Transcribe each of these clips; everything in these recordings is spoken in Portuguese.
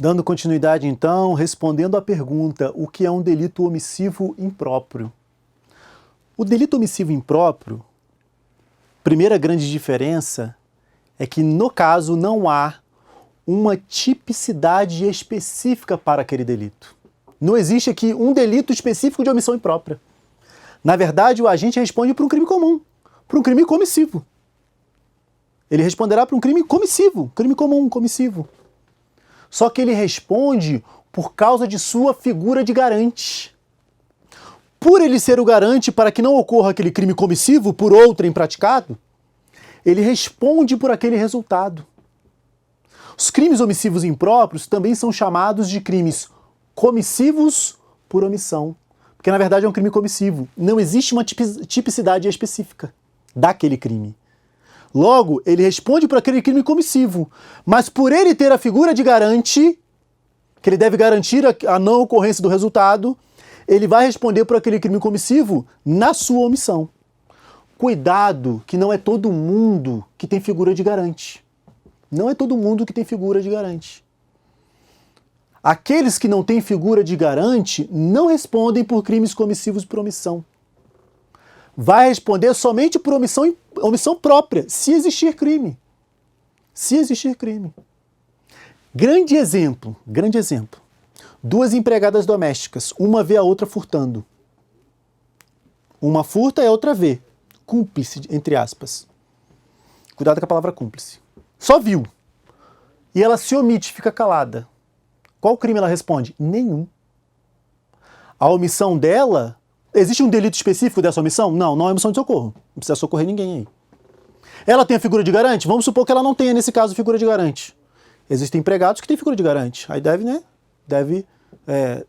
Dando continuidade, então, respondendo à pergunta, o que é um delito omissivo impróprio? O delito omissivo impróprio, primeira grande diferença, é que, no caso, não há uma tipicidade específica para aquele delito. Não existe aqui um delito específico de omissão imprópria. Na verdade, o agente responde por um crime comum, por um crime comissivo. Ele responderá por um crime comissivo, crime comum, comissivo. Só que ele responde por causa de sua figura de garante. Por ele ser o garante para que não ocorra aquele crime comissivo por outrem praticado, ele responde por aquele resultado. Os crimes omissivos impróprios também são chamados de crimes comissivos por omissão, porque na verdade é um crime comissivo. Não existe uma tipicidade específica daquele crime. Logo, ele responde por aquele crime comissivo, mas por ele ter a figura de garante, que ele deve garantir a não ocorrência do resultado, ele vai responder por aquele crime comissivo na sua omissão. Cuidado, que não é todo mundo que tem figura de garante. Não é todo mundo que tem figura de garante. Aqueles que não têm figura de garante não respondem por crimes comissivos por omissão. Vai responder somente por omissão própria, se existir crime. Se existir crime. Grande exemplo. Duas empregadas domésticas, uma vê a outra furtando. Uma furta e a outra vê. Cúmplice, entre aspas. Cuidado com a palavra cúmplice. Só viu. E ela se omite, fica calada. Qual crime ela responde? Nenhum. A omissão dela... Existe um delito específico dessa omissão? Não, não é omissão de socorro. Não precisa socorrer ninguém aí. Ela tem a figura de garante? Vamos supor que ela não tenha, nesse caso, figura de garante. Existem empregados que têm figura de garante. Aí deve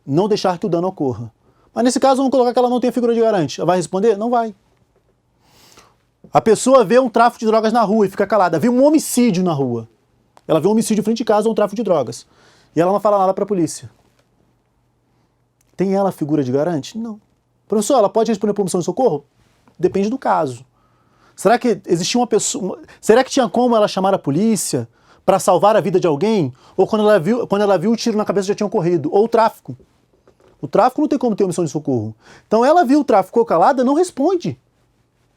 não deixar que o dano ocorra. Mas nesse caso, vamos colocar que ela não tem a figura de garante. Ela vai responder? Não vai. A pessoa vê um tráfico de drogas na rua e fica calada. Vê um homicídio na rua. Ela vê um homicídio frente de casa ou um tráfico de drogas. E ela não fala nada para a polícia. Tem ela a figura de garante? Não. Professor, ela pode responder por omissão de socorro? Depende do caso. Será que existia uma pessoa... Será que tinha como ela chamar a polícia para salvar a vida de alguém? Ou quando ela viu o tiro na cabeça já tinha ocorrido? Ou o tráfico? O tráfico não tem como ter omissão de socorro. Então ela viu o tráfico, ficou calada, não responde.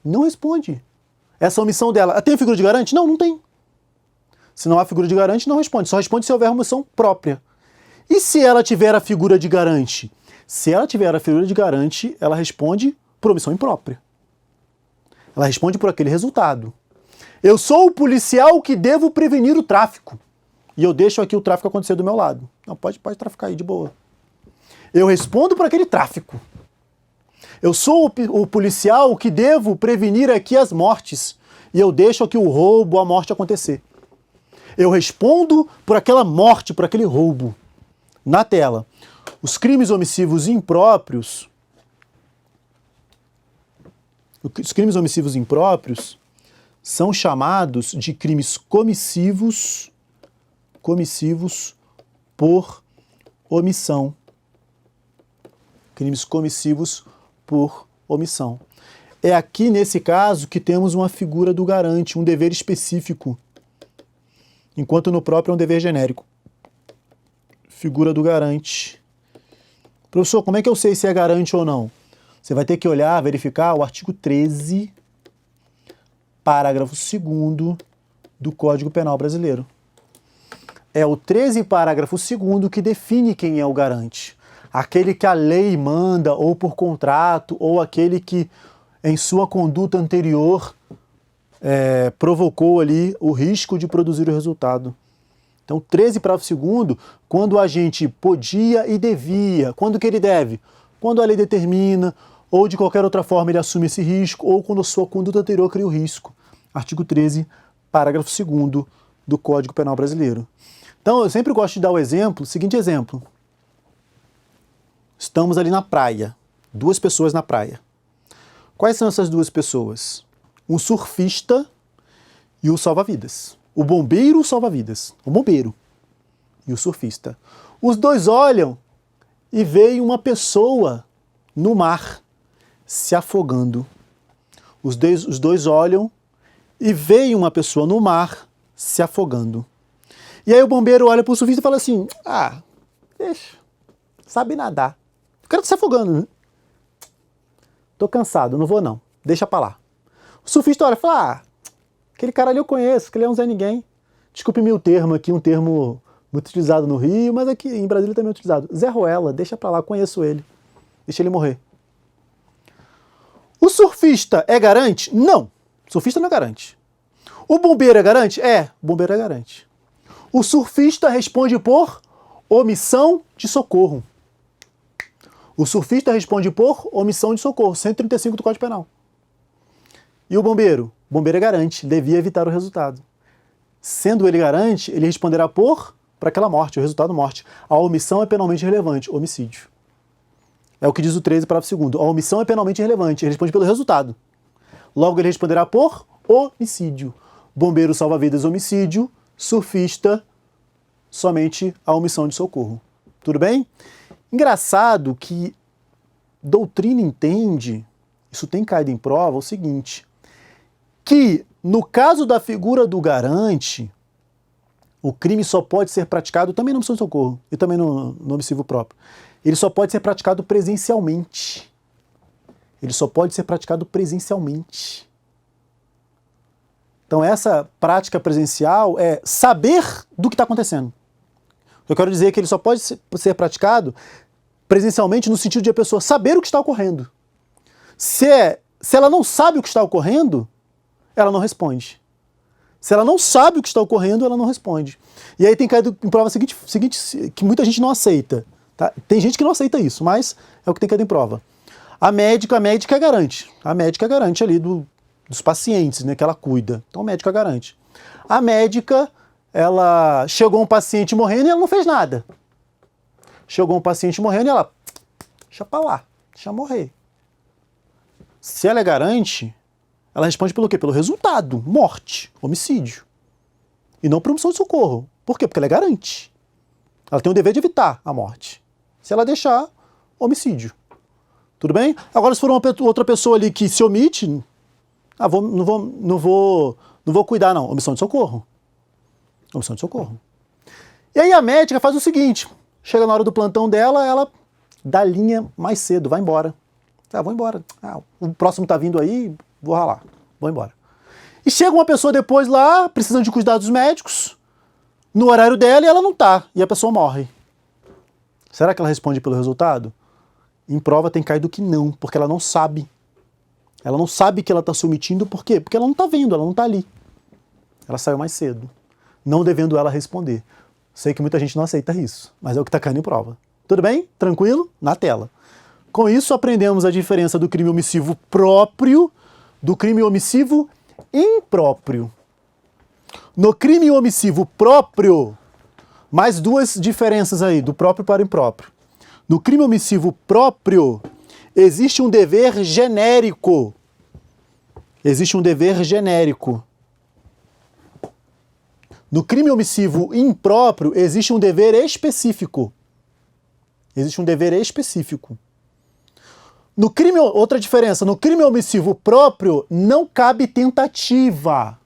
Não responde. Essa omissão dela... Tem figura de garante? Não, não tem. Se não há figura de garante, não responde. Só responde se houver omissão própria. E se ela tiver a figura de garante? Se ela tiver a figura de garante, ela responde por omissão imprópria. Ela responde por aquele resultado. Eu sou o policial que devo prevenir o tráfico. E eu deixo aqui o tráfico acontecer do meu lado. Não, pode traficar aí, de boa. Eu respondo por aquele tráfico. Eu sou o policial que devo prevenir aqui as mortes. E eu deixo aqui o roubo, a morte acontecer. Eu respondo por aquela morte, por aquele roubo. Na tela. Os crimes omissivos impróprios, são chamados de crimes comissivos por omissão. Crimes comissivos por omissão. É aqui, nesse caso, que temos uma figura do garante, um dever específico, enquanto no próprio é um dever genérico. Figura do garante. Professor, como é que eu sei se é garante ou não? Você vai ter que olhar, verificar o artigo 13, parágrafo 2º do Código Penal Brasileiro. É o 13, parágrafo 2º que define quem é o garante. Aquele que a lei manda, ou por contrato, ou aquele que, em sua conduta anterior, provocou ali o risco de produzir o resultado. Então, 13, parágrafo 2º, quando o agente podia e devia. Quando que ele deve? Quando a lei determina, ou de qualquer outra forma ele assume esse risco, ou quando a sua conduta anterior cria o risco. Artigo 13, parágrafo 2º do Código Penal Brasileiro. Então, eu sempre gosto de dar o exemplo, o seguinte exemplo. Estamos ali na praia, 2 pessoas na praia. Quais são essas 2 pessoas? Um surfista e o salva-vidas. O bombeiro salva-vidas, o bombeiro e o surfista. Os 2 olham e veem uma pessoa no mar se afogando. Os dois olham e veem uma pessoa no mar se afogando. E aí o bombeiro olha pro surfista e fala assim, ah, deixa, sabe nadar. O cara tá se afogando, né? Tô cansado, não vou não, deixa pra lá. O surfista olha e fala, ah, aquele cara ali eu conheço, aquele é um Zé Ninguém. Desculpe-me o termo aqui, um termo muito utilizado no Rio, mas aqui em Brasília também é utilizado. Zé Ruela, deixa pra lá, conheço ele. Deixa ele morrer. O surfista é garante? Não. O surfista não é garante. O bombeiro é garante? É, o bombeiro é garante. O surfista responde por omissão de socorro. O surfista responde por omissão de socorro, 135 do Código Penal. E o bombeiro? O bombeiro é garante, devia evitar o resultado. Sendo ele garante, ele responderá por aquela morte, o resultado morte. A omissão é penalmente relevante, homicídio. É o que diz o 13, parágrafo 2º. A omissão é penalmente relevante, ele responde pelo resultado. Logo, ele responderá por homicídio. Bombeiro salva-vidas, homicídio. Surfista, somente a omissão de socorro. Tudo bem? Engraçado que doutrina entende, isso tem caído em prova, o seguinte, que no caso da figura do garante, o crime só pode ser praticado também na omissão de socorro e também no homicídio próprio. Ele só pode ser praticado presencialmente. Ele só pode ser praticado presencialmente. Então essa prática presencial é saber do que está acontecendo. Eu quero dizer que ele só pode ser praticado presencialmente no sentido de a pessoa saber o que está ocorrendo. Se ela não sabe o que está ocorrendo, ela não responde. Se ela não sabe o que está ocorrendo, ela não responde. E aí tem caído em prova seguinte que muita gente não aceita. Tá? Tem gente que não aceita isso, mas é o que tem caído em prova. A médica é garante. A médica garante ali dos pacientes, né, que ela cuida. Então a médica garante. A médica, ela chegou um paciente morrendo e ela não fez nada. Chegou um paciente morrendo e ela, deixa pra lá, deixa morrer. Se ela é garante, ela responde pelo quê? Pelo resultado, morte, homicídio. E não por omissão de socorro. Por quê? Porque ela é garante. Ela tem o dever de evitar a morte. Se ela deixar, homicídio. Tudo bem? Agora, se for outra pessoa ali que se omite, não vou cuidar, não. Omissão de socorro. Omissão de socorro. E aí a médica faz o seguinte, chega na hora do plantão dela, ela dá linha mais cedo, vai embora. Ah, vou embora. Ah, o próximo tá vindo aí, vou ralar. Vou embora. E chega uma pessoa depois lá, precisando de cuidados médicos, no horário dela e ela não tá. E a pessoa morre. Será que ela responde pelo resultado? Em prova tem caído que não, porque ela não sabe. Ela não sabe que ela está se omitindo, por quê? Porque ela não está vendo, ela não está ali. Ela saiu mais cedo, não devendo ela responder. Sei que muita gente não aceita isso, mas é o que está caindo em prova. Tudo bem? Tranquilo? Na tela. Com isso, aprendemos a diferença do crime omissivo próprio do crime omissivo impróprio. No crime omissivo próprio, mais duas diferenças aí, do próprio para o impróprio. No crime omissivo próprio, existe um dever genérico. Existe um dever genérico. No crime omissivo impróprio, existe um dever específico. Existe um dever específico. No crime, outra diferença, no crime omissivo próprio, não cabe tentativa.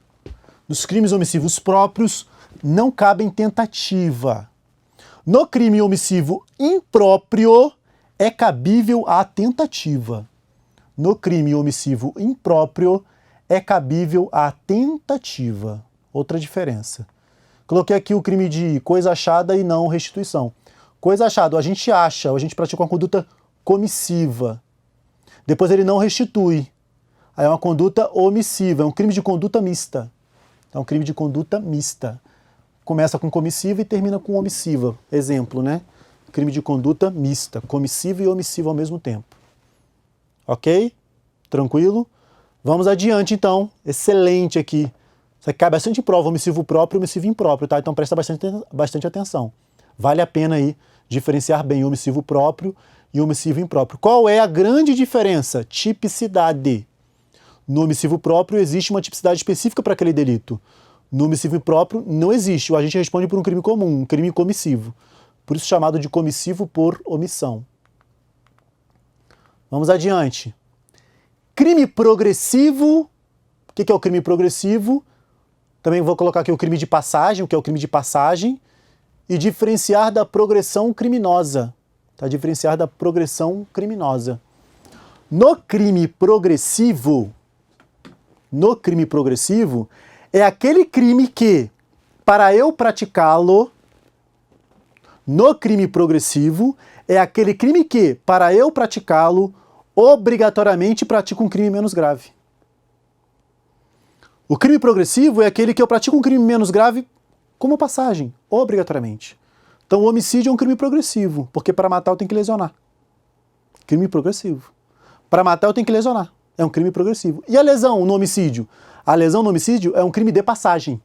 Nos crimes omissivos próprios, não cabem tentativa. No crime omissivo impróprio, é cabível a tentativa. No crime omissivo impróprio, é cabível a tentativa. Outra diferença. Coloquei aqui o crime de coisa achada e não restituição. Coisa achada, a gente acha, a gente pratica uma conduta comissiva. Depois ele não restitui. Aí é uma conduta omissiva, é um crime de conduta mista. É um crime de conduta mista. Começa com comissiva e termina com omissiva. Exemplo, né? Crime de conduta mista, comissiva e omissiva ao mesmo tempo. Ok? Tranquilo? Vamos adiante, então. Excelente aqui. Isso aqui cai bastante em prova, omissivo próprio e omissivo impróprio, tá? Então presta bastante atenção. Vale a pena aí diferenciar bem omissivo próprio e omissivo impróprio. Qual é a grande diferença? Tipicidade. No omissivo próprio existe uma tipicidade específica para aquele delito. No omissivo impróprio não existe. O agente responde por um crime comum, um crime comissivo. Por isso chamado de comissivo por omissão. Vamos adiante. Crime progressivo. O que é o crime progressivo? Também vou colocar aqui o crime de passagem, o que é o crime de passagem, e diferenciar da progressão criminosa. Tá? Diferenciar da progressão criminosa. No crime progressivo, é aquele crime que, para eu praticá-lo, obrigatoriamente pratico um crime menos grave. O crime progressivo é aquele que eu pratico um crime menos grave como passagem, obrigatoriamente. Então o homicídio é um crime progressivo, porque para matar eu tenho que lesionar. Crime progressivo. Para matar eu tenho que lesionar. É um crime progressivo. E a lesão no homicídio? A lesão no homicídio é um crime de passagem.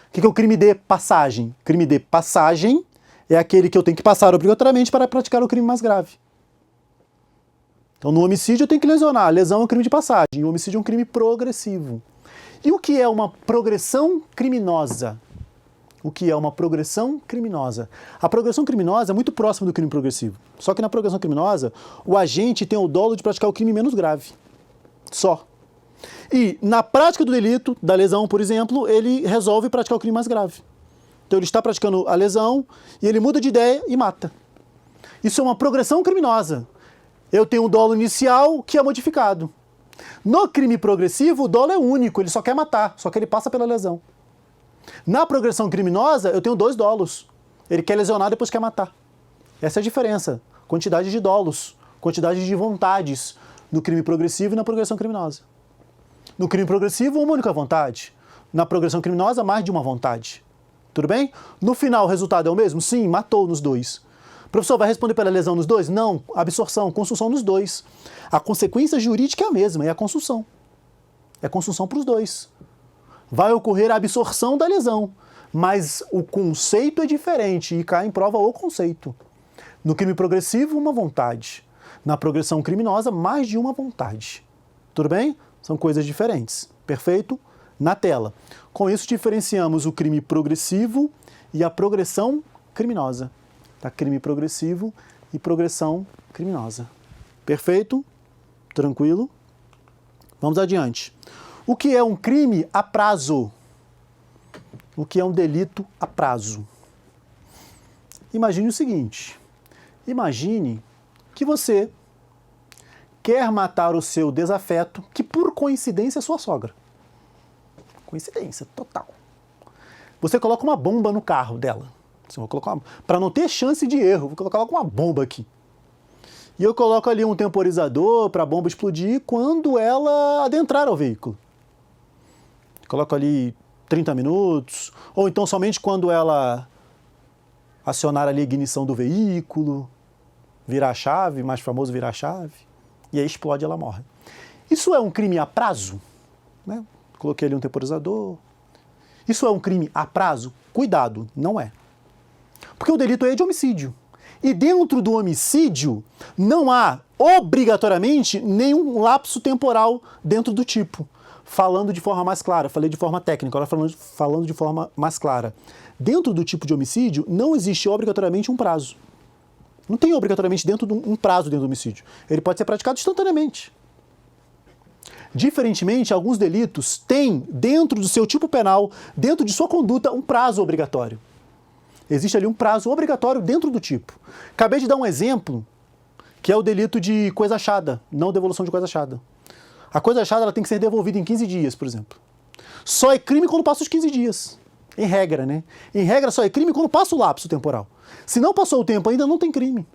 O que é o crime de passagem? Crime de passagem é aquele que eu tenho que passar obrigatoriamente para praticar o crime mais grave. Então no homicídio eu tenho que lesionar. A lesão é um crime de passagem. O homicídio é um crime progressivo. E o que é uma progressão criminosa? O que é uma progressão criminosa? A progressão criminosa é muito próxima do crime progressivo. Só que na progressão criminosa, o agente tem o dolo de praticar o crime menos grave. Só. E na prática do delito, da lesão, por exemplo, ele resolve praticar o crime mais grave. Então ele está praticando a lesão e ele muda de ideia e mata. Isso é uma progressão criminosa. Eu tenho um dolo inicial que é modificado. No crime progressivo, o dolo é único, ele só quer matar, só que ele passa pela lesão. Na progressão criminosa, eu tenho dois dolos. Ele quer lesionar, depois quer matar. Essa é a diferença. Quantidade de dolos, quantidade de vontades no crime progressivo e na progressão criminosa. No crime progressivo, uma única vontade. Na progressão criminosa, mais de uma vontade. Tudo bem? No final, o resultado é o mesmo? Sim, matou nos dois. O professor vai responder pela lesão nos dois? Não. Absorção, consunção nos dois. A consequência jurídica é a mesma, é a consunção. É a consunção para os dois. Vai ocorrer a absorção da lesão, mas o conceito é diferente e cai em prova o conceito. No crime progressivo, uma vontade. Na progressão criminosa, mais de uma vontade. Tudo bem? São coisas diferentes. Perfeito? Na tela. Com isso, diferenciamos o crime progressivo e a progressão criminosa. Tá? Crime progressivo e progressão criminosa. Perfeito? Tranquilo? Vamos adiante. O que é um crime a prazo? O que é um delito a prazo? Imagine o seguinte. Imagine que você quer matar o seu desafeto, que por coincidência é sua sogra. Coincidência total. Você coloca uma bomba no carro dela. Para não ter chance de erro, vou colocar uma bomba aqui. E eu coloco ali um temporizador para a bomba explodir quando ela adentrar ao veículo. Coloco ali 30 minutos, ou então somente quando ela acionar ali a ignição do veículo, virar a chave, mais famoso virar a chave, e aí explode e ela morre. Isso é um crime a prazo? Né? Coloquei ali um temporizador. Isso é um crime a prazo? Cuidado, não é. Porque o delito é de homicídio. E dentro do homicídio não há, obrigatoriamente, nenhum lapso temporal dentro do tipo. Falando de forma mais clara, falei de forma técnica, agora falando de forma mais clara. Dentro do tipo de homicídio não existe obrigatoriamente um prazo. Não tem obrigatoriamente um prazo dentro do homicídio. Ele pode ser praticado instantaneamente. Diferentemente, alguns delitos têm, dentro do seu tipo penal, dentro de sua conduta, um prazo obrigatório. Existe ali um prazo obrigatório dentro do tipo. Acabei de dar um exemplo, que é o delito de coisa achada, não devolução de coisa achada. A coisa achada ela tem que ser devolvida em 15 dias, por exemplo. Só é crime quando passa os 15 dias. Em regra, né? Em regra, só é crime quando passa o lapso temporal. Se não passou o tempo ainda, não tem crime.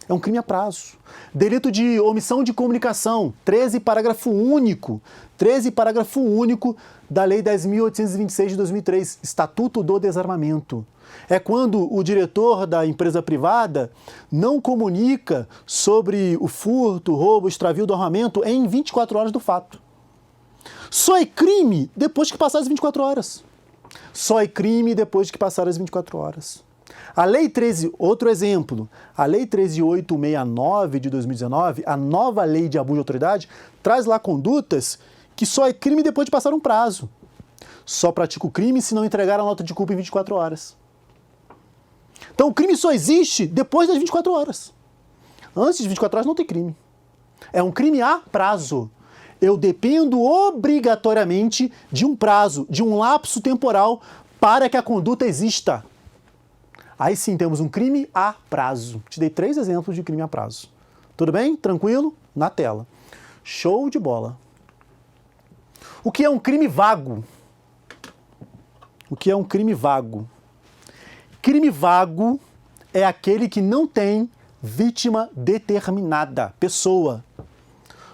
É um crime a prazo. Delito de omissão de comunicação, 13 parágrafo único. 13 parágrafo único da Lei 10.826 de 2003, Estatuto do Desarmamento. É quando o diretor da empresa privada não comunica sobre o furto, roubo, extravio do armamento em 24 horas do fato. Só é crime depois que passar as 24 horas. Só é crime depois que passar as 24 horas. A Lei 13, outro exemplo, a Lei 13.869 de 2019, a nova Lei de Abuso de Autoridade, traz lá condutas que só é crime depois de passar um prazo. Só pratica o crime se não entregar a nota de culpa em 24 horas. Então o crime só existe depois das 24 horas. Antes de 24 horas não tem crime. É um crime a prazo. eu dependo obrigatoriamente de um prazo, de um lapso temporal para que a conduta exista. Aí sim temos um crime a prazo. Te dei 3 exemplos de crime a prazo. Tudo bem? Tranquilo? Na tela. Show de bola. O que é um crime vago? O que é um crime vago? Crime vago é aquele que não tem vítima determinada, pessoa.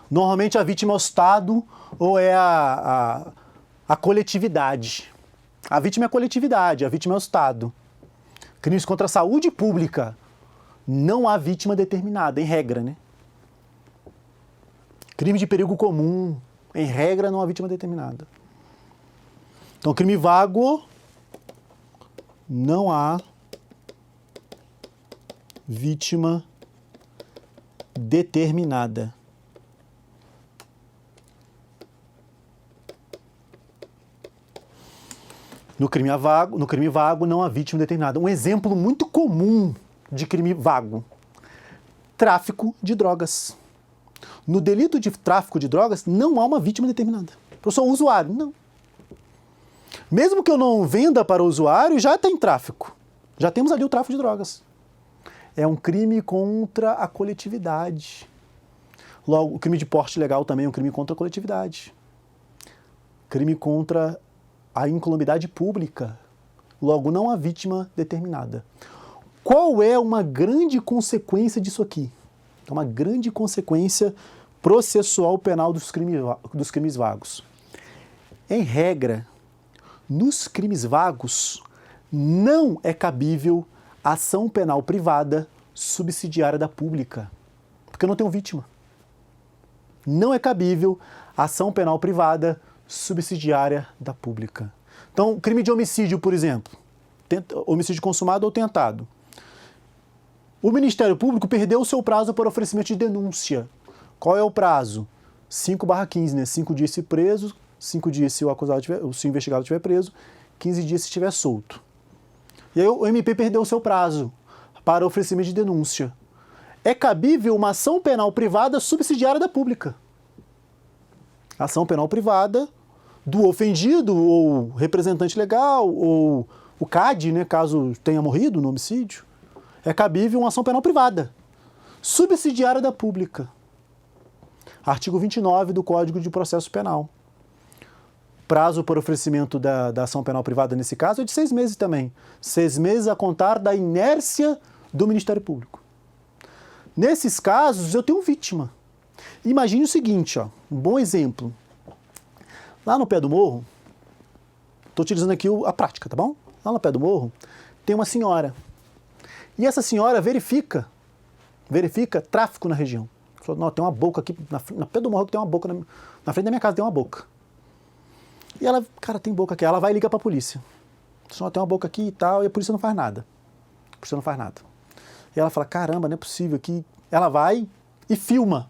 Normalmente a vítima é o Estado ou é a coletividade. A vítima é a coletividade, a vítima é o Estado. Crimes contra a saúde pública, não há vítima determinada, em regra, né? Crime de perigo comum, em regra, não há vítima determinada. Então, crime vago, não há vítima determinada. No crime vago, não há vítima determinada. Um exemplo muito comum de crime vago: tráfico de drogas. No delito de tráfico de drogas, não há uma vítima determinada. Eu sou um usuário, não. Mesmo que eu não venda para o usuário, já tem tráfico. Já temos ali o tráfico de drogas. É um crime contra a coletividade. Logo, o crime de porte ilegal também é um crime contra a coletividade. Crime contra a incolumidade pública. Logo, não há vítima determinada. Qual é uma grande consequência disso aqui? É uma grande consequência processual penal dos crimes vagos. Em regra, nos crimes vagos, não é cabível ação penal privada subsidiária da pública, porque eu não tenho vítima. Não é cabível ação penal privada subsidiária da pública. Então, crime de homicídio, por exemplo, homicídio consumado ou tentado. O Ministério Público perdeu o seu prazo para oferecimento de denúncia. Qual é o prazo? 5/15, né? 5 dias se preso, 5 dias se o investigado estiver preso, 15 dias se estiver solto. E aí o MP perdeu o seu prazo para oferecimento de denúncia. É cabível uma ação penal privada subsidiária da pública. Ação penal privada do ofendido, ou representante legal, ou o CAD, né, caso tenha morrido no homicídio. É cabível uma ação penal privada, subsidiária da pública. Artigo 29 do Código de Processo Penal. Prazo para oferecimento da ação penal privada nesse caso é de 6 meses também. 6 meses a contar da inércia do Ministério Público. Nesses casos, eu tenho vítima. Imagine o seguinte, ó, um bom exemplo. Lá no pé do morro, estou utilizando aqui a prática, tá bom? Lá no pé do morro, tem uma senhora. E essa senhora verifica tráfico na região. Falou, não, tem uma boca aqui, na pé do morro que tem uma boca, na frente da minha casa tem uma boca. E ela, cara, tem boca aqui. Ela vai e liga para a polícia. Só tem uma boca aqui e tal, e a polícia não faz nada. A polícia não faz nada. E ela fala, caramba, não é possível aqui. Ela vai e filma.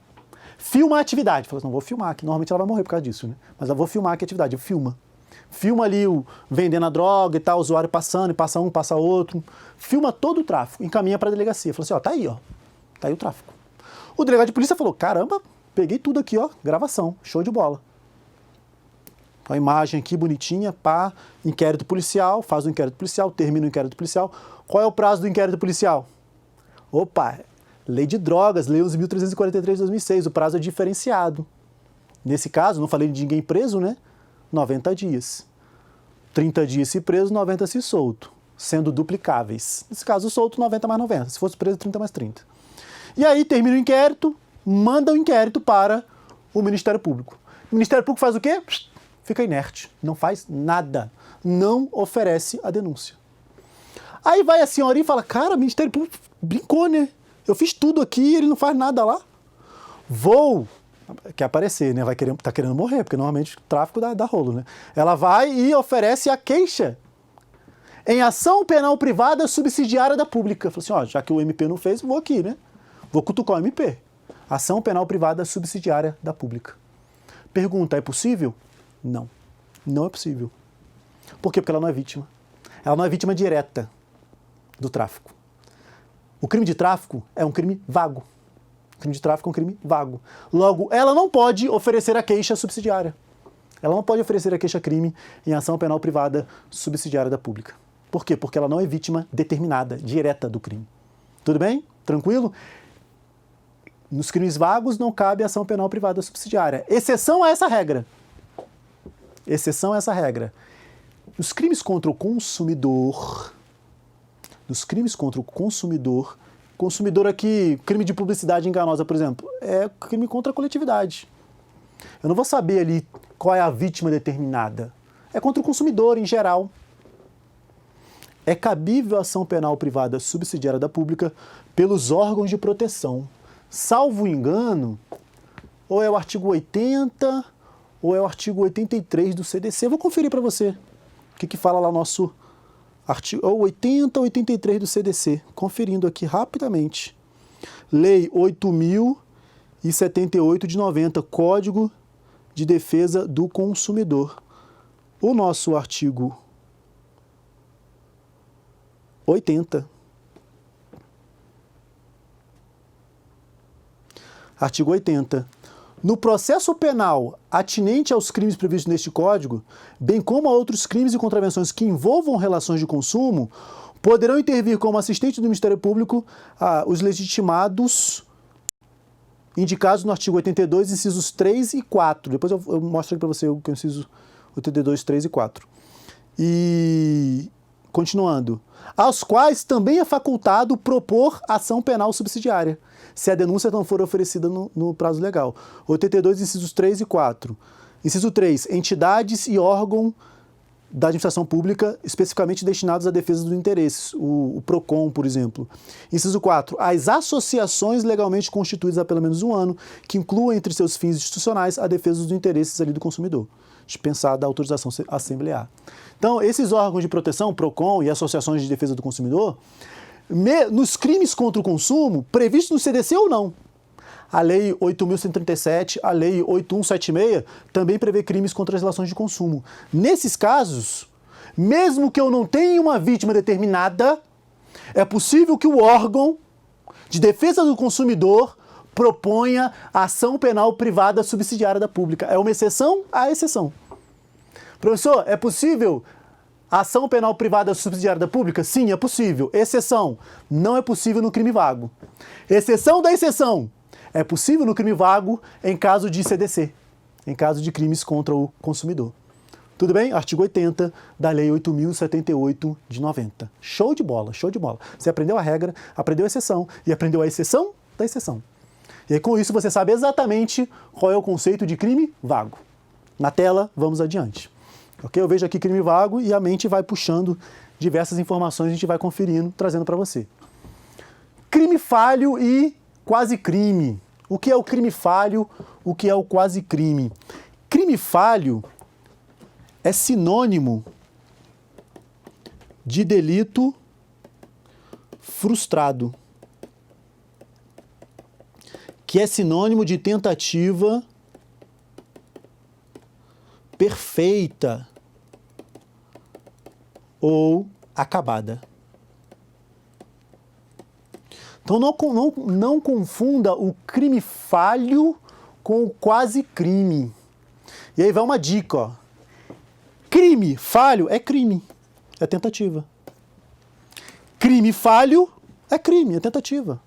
Filma a atividade. Fala, não vou filmar aqui. Normalmente ela vai morrer por causa disso, né? Mas eu vou filmar aqui a atividade. Eu filma. Filma ali o vendendo a droga e tal, o usuário passando, e passa um, passa outro. Filma todo o tráfico, encaminha para a delegacia. Fala assim, ó, tá aí, ó. Tá aí o tráfico. O delegado de polícia falou, caramba, peguei tudo aqui, ó, gravação, show de bola. A imagem aqui bonitinha, pá, inquérito policial, faz o inquérito policial, termina o inquérito policial. Qual é o prazo do inquérito policial? Opa, Lei de Drogas, Lei 11.343 de 2006, o prazo é diferenciado. Nesse caso, não falei de ninguém preso, né? 90 dias. 30 dias se preso, 90 se solto, sendo duplicáveis. Nesse caso, solto, 90 mais 90. Se fosse preso, 30 mais 30. E aí, termina o inquérito, manda o inquérito para o Ministério Público. O Ministério Público faz o quê? Fica inerte, não faz nada, não oferece a denúncia. Aí vai a senhorinha e fala, cara, o Ministério Público brincou, né? Eu fiz tudo aqui e ele não faz nada lá. Quer aparecer, né? Tá querendo morrer, porque normalmente o tráfico dá rolo, né? Ela vai e oferece a queixa em ação penal privada subsidiária da pública. Fala assim, ó, já que o MP não fez, vou aqui, né? Vou cutucar o MP. Ação penal privada subsidiária da pública. Pergunta, é possível? Não. Não é possível. Por quê? Porque ela não é vítima. Ela não é vítima direta do tráfico. O crime de tráfico é um crime vago. Crime de tráfico é um crime vago. Logo, ela não pode oferecer a queixa subsidiária. Ela não pode oferecer a queixa-crime em ação penal privada subsidiária da pública. Por quê? Porque ela não é vítima determinada, direta do crime. Tudo bem? Tranquilo? Nos crimes vagos não cabe ação penal privada subsidiária. Exceção a essa regra. Exceção a essa regra. Nos crimes contra o consumidor, consumidor aqui, crime de publicidade enganosa, por exemplo, é crime contra a coletividade. Eu não vou saber ali qual é a vítima determinada. É contra o consumidor em geral. É cabível a ação penal privada subsidiária da pública pelos órgãos de proteção. Salvo engano, ou é o artigo 80 ou é o artigo 83 do CDC. Eu vou conferir para você o que fala lá no nosso artigo, ou 80 ou 83 do CDC. Conferindo aqui rapidamente. Lei 8.078 de 90, Código de Defesa do Consumidor. O nosso artigo 80. Artigo 80. No processo penal atinente aos crimes previstos neste Código, bem como a outros crimes e contravenções que envolvam relações de consumo, poderão intervir como assistente do Ministério Público os legitimados indicados no artigo 82, incisos 3 e 4. Depois eu mostro aqui para você o que é o inciso 82, 3 e 4. E, continuando, aos quais também é facultado propor ação penal subsidiária, se a denúncia não for oferecida no prazo legal. 82, incisos 3 e 4. Inciso 3, entidades e órgão da administração pública especificamente destinados à defesa dos interesses, o PROCON, por exemplo. Inciso 4, as associações legalmente constituídas há pelo menos um ano, que incluam entre seus fins institucionais a defesa dos interesses ali do consumidor, dispensada a autorização assemblear. Então, esses órgãos de proteção, PROCON e associações de defesa do consumidor, nos crimes contra o consumo, previstos no CDC ou não, a Lei 8.137, a Lei 8.176 também prevê crimes contra as relações de consumo. Nesses casos, mesmo que eu não tenha uma vítima determinada, é possível que o órgão de defesa do consumidor proponha ação penal privada subsidiária da pública. É uma exceção à exceção. Professor, é possível ação penal privada subsidiária da pública? Sim, é possível. Exceção, não é possível no crime vago. Exceção da exceção. É possível no crime vago em caso de CDC, em caso de crimes contra o consumidor. Tudo bem? Artigo 80 da Lei 8.078 de 90. Show de bola, show de bola. Você aprendeu a regra, aprendeu a exceção e aprendeu a exceção da exceção. E aí, com isso você sabe exatamente qual é o conceito de crime vago. Na tela, vamos adiante. Ok? Eu vejo aqui crime vago e a mente vai puxando diversas informações, a gente vai conferindo, trazendo para você. Crime falho e quase crime. O que é o crime falho? O que é o quase crime? Crime falho é sinônimo de delito frustrado, que é sinônimo de tentativa perfeita ou acabada. Então não confunda o crime falho com o quase crime. E aí vai uma dica, ó. Crime falho é crime, é tentativa. Crime falho é crime, é tentativa.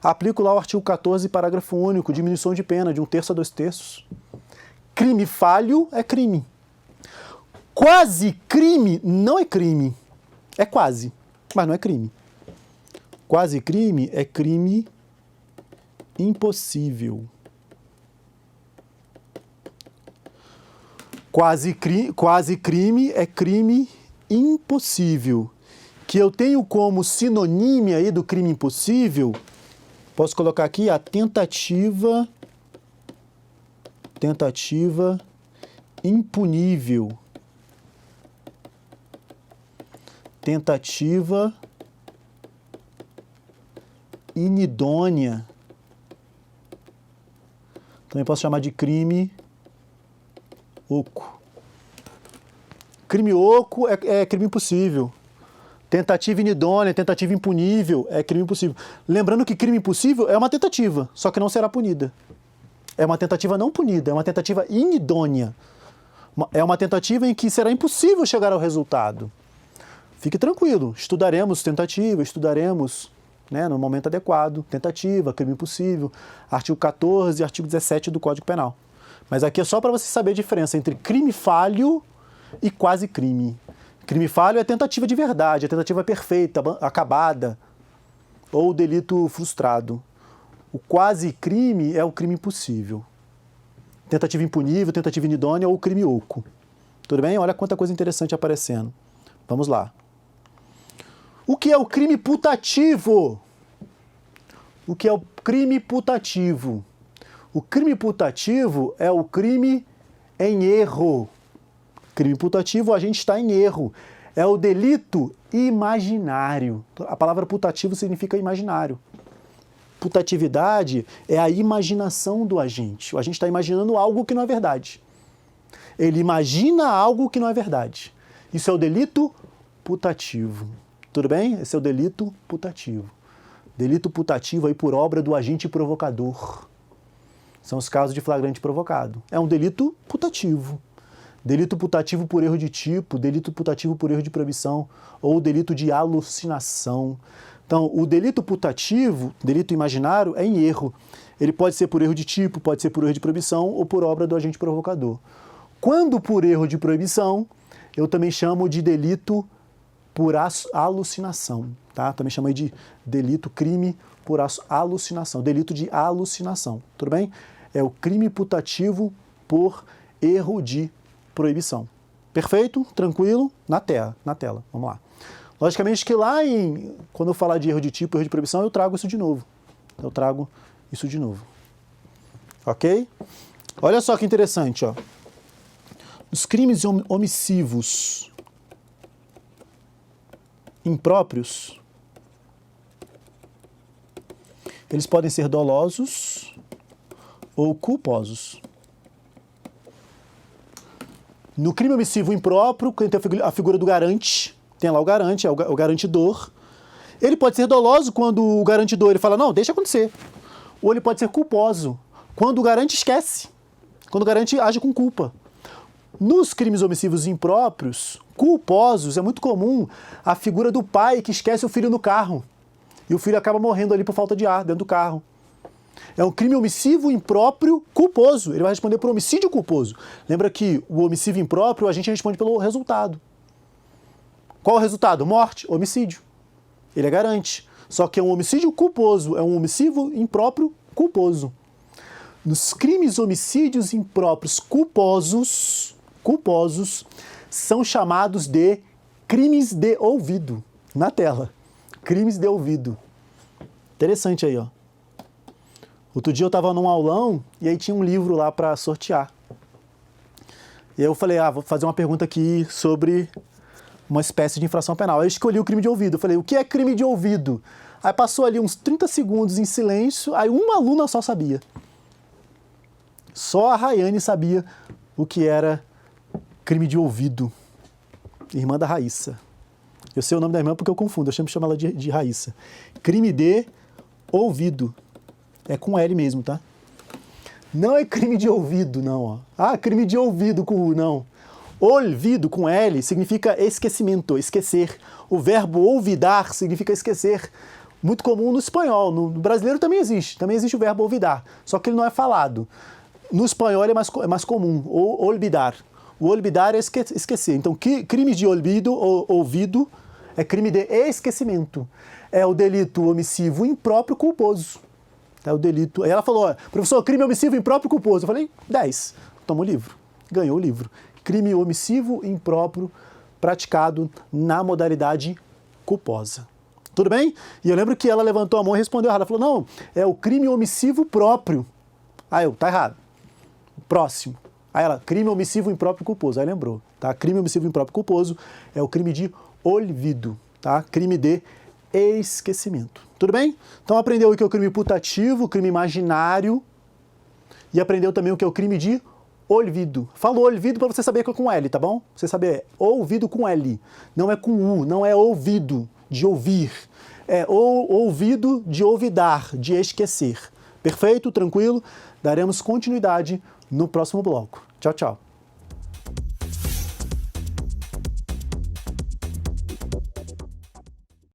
Aplico lá o artigo 14, parágrafo único, diminuição de pena de 1/3 a 2/3. Crime falho é crime. Quase crime não é crime. É quase, mas não é crime. Quase crime é crime impossível. Quase crime é crime impossível. Que eu tenho como sinonímia aí do crime impossível, posso colocar aqui a tentativa impunível. Tentativa inidônea. Também posso chamar de crime oco. Crime oco é crime impossível. Tentativa inidônea, tentativa impunível é crime impossível. Lembrando que crime impossível é uma tentativa, só que não será punida. É uma tentativa não punida, é uma tentativa inidônea. É uma tentativa em que será impossível chegar ao resultado. Fique tranquilo, estudaremos tentativa, estudaremos, né, no momento adequado, tentativa, crime impossível, artigo 14 e artigo 17 do Código Penal. Mas aqui é só para você saber a diferença entre crime falho e quase crime. Crime falho é tentativa de verdade, é tentativa perfeita, acabada, ou delito frustrado. O quase crime é o crime impossível. Tentativa impunível, tentativa inidônea ou crime oco. Tudo bem? Olha quanta coisa interessante aparecendo. Vamos lá. O que é o crime putativo? O que é o crime putativo? O crime putativo é o crime em erro. Crime putativo, a gente está em erro. É o delito imaginário. A palavra putativo significa imaginário. Putatividade é a imaginação do agente. O agente está imaginando algo que não é verdade. Ele imagina algo que não é verdade. Isso é o delito putativo. Tudo bem? Esse é o delito putativo. Delito putativo aí por obra do agente provocador. São os casos de flagrante provocado. É um delito putativo. Delito putativo por erro de tipo, delito putativo por erro de proibição ou delito de alucinação. Então, o delito putativo, delito imaginário, é em erro. Ele pode ser por erro de tipo, pode ser por erro de proibição ou por obra do agente provocador. Quando por erro de proibição, eu também chamo de delito por alucinação, tá? Também chamo aí de delito, crime por alucinação, delito de alucinação, tudo bem? É o crime putativo por erro de proibição. Perfeito? Tranquilo? Na tela, vamos lá. Logicamente que lá quando eu falar de erro de tipo, erro de proibição, eu trago isso de novo. Ok? Olha só que interessante, ó. Os crimes omissivos impróprios, eles podem ser dolosos ou culposos. No crime omissivo impróprio, quem tem a figura do garante, tem lá o garante, é o garantidor. Ele pode ser doloso quando o garantidor ele fala, não, deixa acontecer. Ou ele pode ser culposo, quando o garante esquece, quando o garante age com culpa. Nos crimes omissivos impróprios, culposos, é muito comum a figura do pai que esquece o filho no carro. E o filho acaba morrendo ali por falta de ar dentro do carro. É um crime omissivo impróprio culposo. Ele vai responder por homicídio culposo. Lembra que o homicídio impróprio a gente responde pelo resultado. Qual é o resultado? Morte, homicídio. Ele é garante. Só que é um homicídio culposo, é um homicídio impróprio culposo. Nos crimes homicídios impróprios culposos são chamados de crimes de ouvido. Na tela. Crimes de ouvido. Interessante aí, ó. Outro dia eu estava num aulão e aí tinha um livro lá para sortear. E aí eu falei, vou fazer uma pergunta aqui sobre uma espécie de infração penal. Aí eu escolhi o crime de ouvido. Eu falei, o que é crime de ouvido? Aí passou ali uns 30 segundos em silêncio, aí uma aluna só sabia. Só a Rayane sabia o que era crime de ouvido. Irmã da Raíssa. Eu sei o nome da irmã porque eu confundo, eu sempre chamo ela de Raíssa. Crime de ouvido. É com L mesmo, tá? Não é crime de ouvido, não. Ó. Crime de ouvido com U, não. Olvido com L significa esquecimento, esquecer. O verbo olvidar significa esquecer. Muito comum no espanhol. No brasileiro também existe o verbo olvidar. Só que ele não é falado. No espanhol é mais comum, olvidar. O olvidar é esquecer. Então, crime de olvido ou ouvido é crime de esquecimento. É o delito omissivo impróprio culposo. É o delito. Aí ela falou, professor, crime omissivo impróprio culposo. Eu falei, 10. Toma o livro. Ganhou o livro. Crime omissivo impróprio praticado na modalidade culposa. Tudo bem? E eu lembro que ela levantou a mão e respondeu errado. Ela falou, não, é o crime omissivo próprio. Aí tá errado. Próximo. Aí ela, crime omissivo impróprio culposo. Aí lembrou, tá? Crime omissivo impróprio culposo é o crime de olvido, tá? Crime de esquecimento. Tudo bem? Então aprendeu o que é o crime putativo, crime imaginário, e aprendeu também o que é o crime de Olvido. Falo olvido para você saber que é com L, tá bom? Você saber, ouvido com L. Não é com U, não é ouvido, de ouvir. É ouvido de olvidar, de esquecer. Perfeito? Tranquilo? Daremos continuidade no próximo bloco. Tchau, tchau.